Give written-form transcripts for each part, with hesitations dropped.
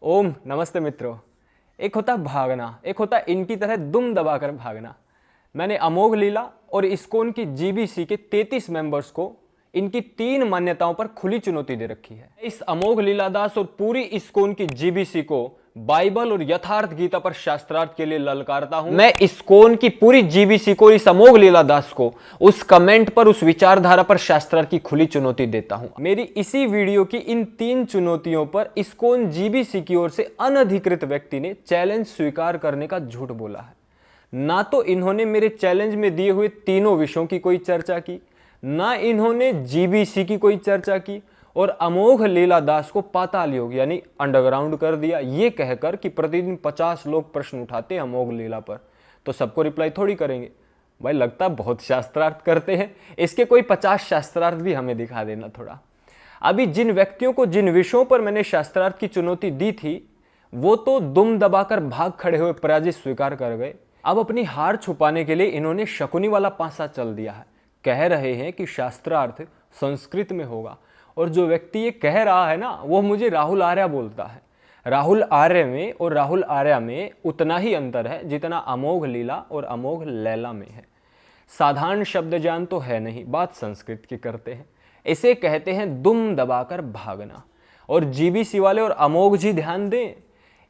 ओम नमस्ते मित्रों। एक होता भागना, एक होता इनकी तरह दुम दबाकर भागना। मैंने अमोघ लीला और इस्कॉन की जीबीसी के 33 मेंबर्स को इनकी 3 मान्यताओं पर खुली चुनौती दे रखी है। इस अमोघ लीलादास और पूरी इस्कॉन की जीबीसी को बाइबल और यथार्थ गीता पर शास्त्रार्थ के लिए ललकारता हूं। मैं इस्कॉन की पूरी जीबीसी को, इस अमोघ लीलादास को उस कमेंट पर, उस विचारधारा पर शास्त्रार्थ की खुली चुनौती देता हूं। मेरी इसी वीडियो की इन 3 चुनौतियों पर इस्कॉन जीबीसी की ओर से अनधिकृत व्यक्ति ने चैलेंज स्वीकार करने का झूठ बोला है। ना तो इन्होंने मेरे चैलेंज में दिए हुए तीनों विषयों की कोई चर्चा की, ना इन्होंने जीबीसी की कोई चर्चा की, और अमोघ लीलादास को पाताल योग यानी अंडरग्राउंड कर दिया, ये कहकर कि प्रतिदिन 50 लोग प्रश्न उठाते हैं अमोघ लीला पर, तो सबको रिप्लाई थोड़ी करेंगे। भाई लगता बहुत शास्त्रार्थ करते हैं, इसके कोई 50 शास्त्रार्थ भी हमें दिखा देना थोड़ा। अभी जिन व्यक्तियों को जिन विषयों पर मैंने शास्त्रार्थ की चुनौती दी थी, वो तो दुम दबाकर भाग खड़े हुए पराजित स्वीकार कर गए। अब अपनी हार छुपाने के लिए इन्होंने शकुनी वाला पासा चल दिया है। कह रहे हैं कि शास्त्रार्थ संस्कृत में होगा, और जो व्यक्ति ये कह रहा है ना, वो मुझे राहुल आर्या बोलता है। राहुल आर्य में और राहुल आर्या में उतना ही अंतर है जितना अमोघ लीला और अमोघ लैला में है। साधारण शब्द ज्ञान तो है नहीं, बात संस्कृत की करते हैं। इसे कहते हैं दुम दबाकर भागना। और जीबीसी वाले और अमोघ जी ध्यान दें,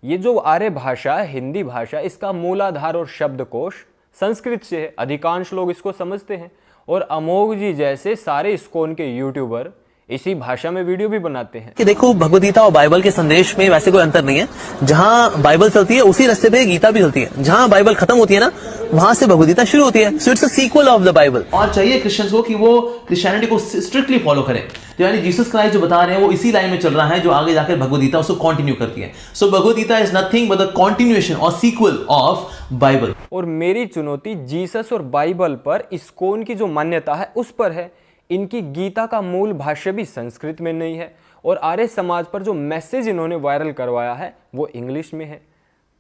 ये जो आर्य भाषा है, हिंदी भाषा, इसका मूलाधार और शब्दकोश संस्कृत से है। अधिकांश लोग इसको समझते हैं, और अमोघ जी जैसे सारे इस्कॉन के यूट्यूबर इसी भाषा में वीडियो भी बनाते हैं। कि देखो, भगवद गीता और बाइबल के संदेश में वैसे कोई अंतर नहीं है। जहाँ बाइबल चलती है उसी रास्ते पे गीता भी चलती है। जहाँ बाइबल खत्म होती है ना, वहां से भगवद गीता शुरू होती है। So it's a sequel of the Bible. और चाहिए क्रिश्चियंस को कि वो क्रिश्चियनिटी को स्ट्रिक्टली फॉलो करें। तो यानी जीसस क्राइस्ट जो बता रहे हैं वो इसी लाइन में चल रहा है जो आगे जाकर भगवद गीता उसको कंटिन्यू करती है। So Bhagavad Gita is nothing but the continuation और सीक्वल ऑफ बाइबल। और मेरी चुनौती जीसस और बाइबल पर इस्कॉन की जो मान्यता है उस पर है। इनकी गीता का मूल भाष्य भी संस्कृत में नहीं है, और आर्य समाज पर जो मैसेज इन्होंने वायरल करवाया है वो इंग्लिश में है।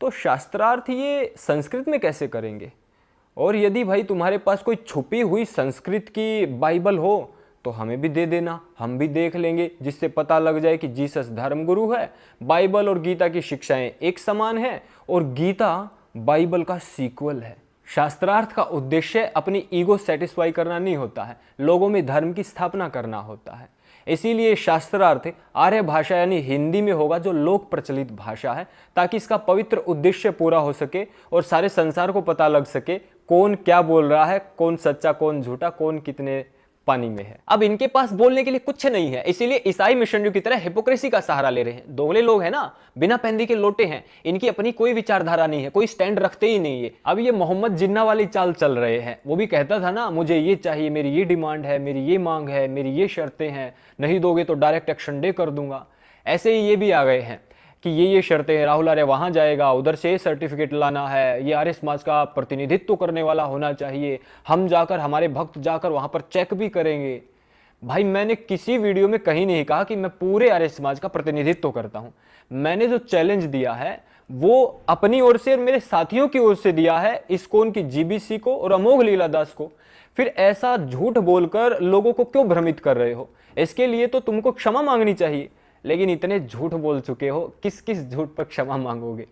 तो शास्त्रार्थ ये संस्कृत में कैसे करेंगे? और यदि भाई तुम्हारे पास कोई छुपी हुई संस्कृत की बाइबल हो तो हमें भी दे देना, हम भी देख लेंगे, जिससे पता लग जाए कि जीसस धर्मगुरु है, बाइबल और गीता की शिक्षाएं एक समान है, और गीता बाइबल का सीक्वल है। शास्त्रार्थ का उद्देश्य अपनी ईगो सेटिस्फाई करना नहीं होता है, लोगों में धर्म की स्थापना करना होता है। इसीलिए शास्त्रार्थ आर्य भाषा यानी हिंदी में होगा, जो लोक प्रचलित भाषा है, ताकि इसका पवित्र उद्देश्य पूरा हो सके और सारे संसार को पता लग सके कौन क्या बोल रहा है, कौन सच्चा कौन झूठा, कौन कितने पानी में है। अब इनके पास बोलने के लिए कुछ नहीं है, इसीलिए ईसाई मिशनरियों की तरह हिपोक्रेसी का सहारा ले रहे हैं। दोगले लोग हैं ना, बिना पैंदी के लोटे हैं। इनकी अपनी कोई विचारधारा नहीं है, कोई स्टैंड रखते ही नहीं है। अब ये मोहम्मद जिन्ना वाली चाल चल रहे हैं। वो भी कहता था ना, मुझे ये चाहिए, मेरी ये डिमांड है, मेरी ये मांग है, मेरी ये शर्तें हैं, नहीं दोगे तो डायरेक्ट एक्शन डे कर दूंगा। ऐसे ही ये भी आ गए हैं कि ये शर्तें हैं, राहुल आर्य वहाँ जाएगा, उधर से सर्टिफिकेट लाना है, ये आर्य समाज का प्रतिनिधित्व करने वाला होना चाहिए, हम जाकर, हमारे भक्त जाकर वहाँ पर चेक भी करेंगे। भाई मैंने किसी वीडियो में कहीं नहीं कहा कि मैं पूरे आर्य समाज का प्रतिनिधित्व करता हूँ। मैंने जो चैलेंज दिया है वो अपनी ओर से और मेरे साथियों की ओर से दिया है, इस्कॉन की जीबीसी को और अमोघ लीलादास को। फिर ऐसा झूठ बोलकर लोगों को क्यों भ्रमित कर रहे हो? इसके लिए तो तुमको क्षमा मांगनी चाहिए, लेकिन इतने झूठ बोल चुके हो, किस किस झूठ पर क्षमा मांगोगे?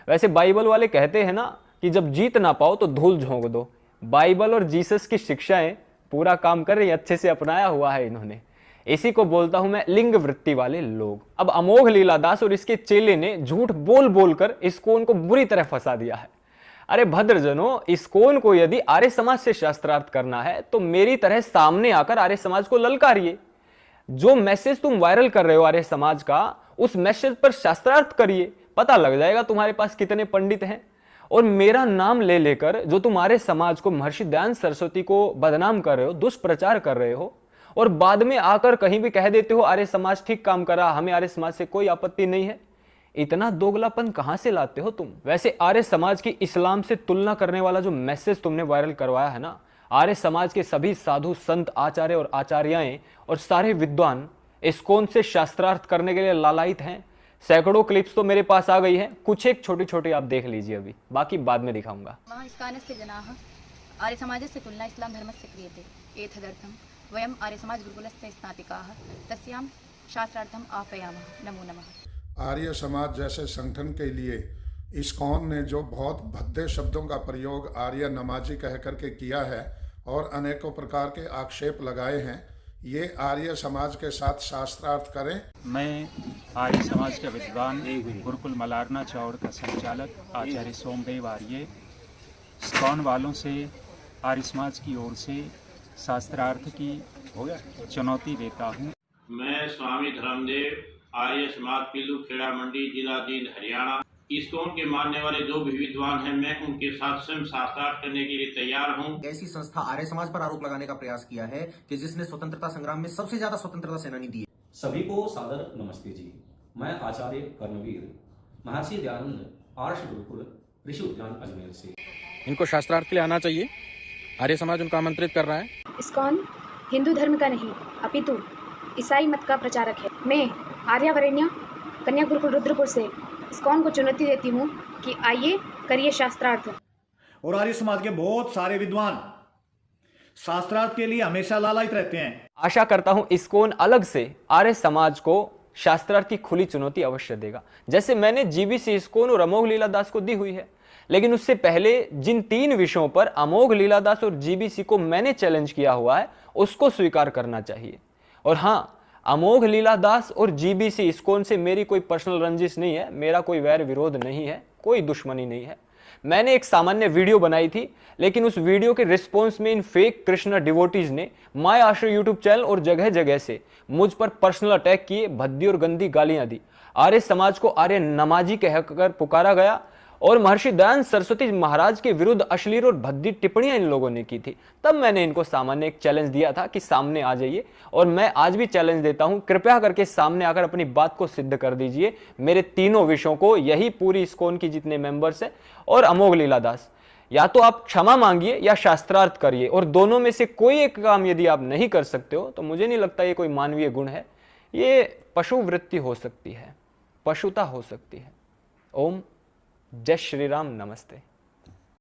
वैसे बाइबल वाले कहते हैं ना कि जब जीत ना पाओ तो धूल झोंक दो। बाइबल और जीसस की शिक्षाएं पूरा काम कर रही, अच्छे से अपनाया हुआ है इन्होंने। इसी को बोलता हूं मैं लिंग वृत्ति वाले लोग। अब अमोघ लीलादास और इसके चेले ने झूठ बोल बोलकर इस्कॉन को बुरी तरह फंसा दिया है। अरे भद्रजनों, इस्कॉन को यदि आर्य समाज से शास्त्रार्थ करना है तो मेरी तरह सामने आकर आर्य समाज को ललकारिए। जो मैसेज तुम वायरल कर रहे हो आर्य समाज का, उस मैसेज पर शास्त्रार्थ करिए, पता लग जाएगा तुम्हारे पास कितने पंडित हैं। और मेरा नाम ले लेकर जो तुम आर्य समाज को, महर्षि दयानंद सरस्वती को बदनाम कर रहे हो, दुष्प्रचार कर रहे हो, और बाद में आकर कहीं भी कह देते हो आर्य समाज ठीक काम करा, हमें आर्य समाज से कोई आपत्ति नहीं है। इतना दोगलापन कहां से लाते हो तुम? वैसे आर्य समाज की इस्लाम से तुलना करने वाला जो मैसेज तुमने वायरल करवाया है ना, आर्य समाज के सभी साधु संत, आचार्य और आचार्याएं और सारे विद्वान इस्कॉन से शास्त्रार्थ करने के लिए लालायित हैं। सैकड़ों क्लिप्स तो मेरे पास आ गई हैं, कुछ एक छोटी छोटी आप देख लीजिए, अभी बाकी बाद में दिखाऊंगा। इस्कानस्य जनाः आर्य समाजस्य तुलना इस्लाम धर्मस्य क्रियते एतदर्थं वयम् आर्य समाज गुरुकुलस्य स्नातिकाः तस्यां शास्त्रार्थम् आह्वयामः। नमो नमः। आर्य समाज जैसे संगठन के लिए इस्कॉन ने जो बहुत भद्दे शब्दों का प्रयोग आर्य नमाजी कह करके किया है और अनेकों प्रकार के आक्षेप लगाए हैं, ये आर्य समाज के साथ शास्त्रार्थ करें। मैं आर्य समाज के विद्वान गुरुकुल मलारना चौड़ का संचालक आचार्य सोमदेव आर्य इस्कॉन वालों से आर्य समाज की ओर से शास्त्रार्थ की चुनौती देता हूँ। मैं स्वामी धर्मदेव आर्य समाज पिल्लू खेड़ा मंडी जिला जींद हरियाणा इस्कॉन के मानने वाले जो भी विद्वान हैं, मैं उनके साथ स्वयं शास्त्रार्थ करने के लिए तैयार हूँ। ऐसी संस्था आर्य समाज पर आरोप लगाने का प्रयास किया है कि जिसने स्वतंत्रता संग्राम में सबसे ज्यादा स्वतंत्रता सेनानी दिए। सभी को सादर नमस्ते जी। मैं आचार्य कर्मवीर महर्षि दयानंद आर्ष गुरुकुल ऋषि उद्यान अजमेर से। इनको शास्त्रार्थ के लिए आना चाहिए, आर्य समाज उनको आमंत्रित कर रहा है। इस्कॉन हिंदू धर्म का नहीं अपितु ईसाई मत का प्रचारक है। मैं आर्यावरेण्य कन्या गुरुकुल रुद्रपुर से इस्कॉन को चुनौती देती हूँ कि आइए करिए शास्त्रार्थ। और आर्य समाज के बहुत सारे विद्वान शास्त्रार्थ के लिए हमेशा लालायित रहते हैं। आशा करता हूं इस्कॉन अलग से आर्य समाज को शास्त्रार्थ की खुली चुनौती अवश्य देगा, जैसे मैंने जीबीसी इस्कॉन और अमोघ लीलादास को दी हुई है। लेकिन उससे पहले जिन 3 विषयों पर अमोघ लीलादास और जीबीसी को मैंने चैलेंज किया हुआ है उसको स्वीकार करना चाहिए। और हाँ, अमोघ लीलादास और जीबीसी इस्कॉन से मेरी कोई पर्सनल रंजिश नहीं है, मेरा कोई वैर विरोध नहीं है, कोई दुश्मनी नहीं है। मैंने एक सामान्य वीडियो बनाई थी, लेकिन उस वीडियो के रिस्पॉन्स में इन फेक कृष्ण डिवोटीज ने माय आश्रय यूट्यूब चैनल और जगह जगह से मुझ पर पर्सनल अटैक किए, भद्दी और गंदी गालियां दी। आर्य समाज को आर्य नमाजी कहकर पुकारा गया और महर्षि दयानंद सरस्वती महाराज के विरुद्ध अश्लील और भद्दी टिप्पणियां इन लोगों ने की थी। तब मैंने इनको सामान्य एक चैलेंज दिया था कि सामने आ जाइए, और मैं आज भी चैलेंज देता हूं, कृपया करके सामने आकर अपनी बात को सिद्ध कर दीजिए। मेरे तीनों विषयों को, यही पूरी इस्कॉन की जितने मेंबर्स हैं और अमोघ लीलादास, या तो आप क्षमा मांगिए या शास्त्रार्थ करिए, और दोनों में से कोई एक काम यदि आप नहीं कर सकते हो तो मुझे नहीं लगता ये कोई मानवीय गुण है, ये पशु वृत्ति हो सकती है, पशुता हो सकती है। ओम जय श्री राम, नमस्ते।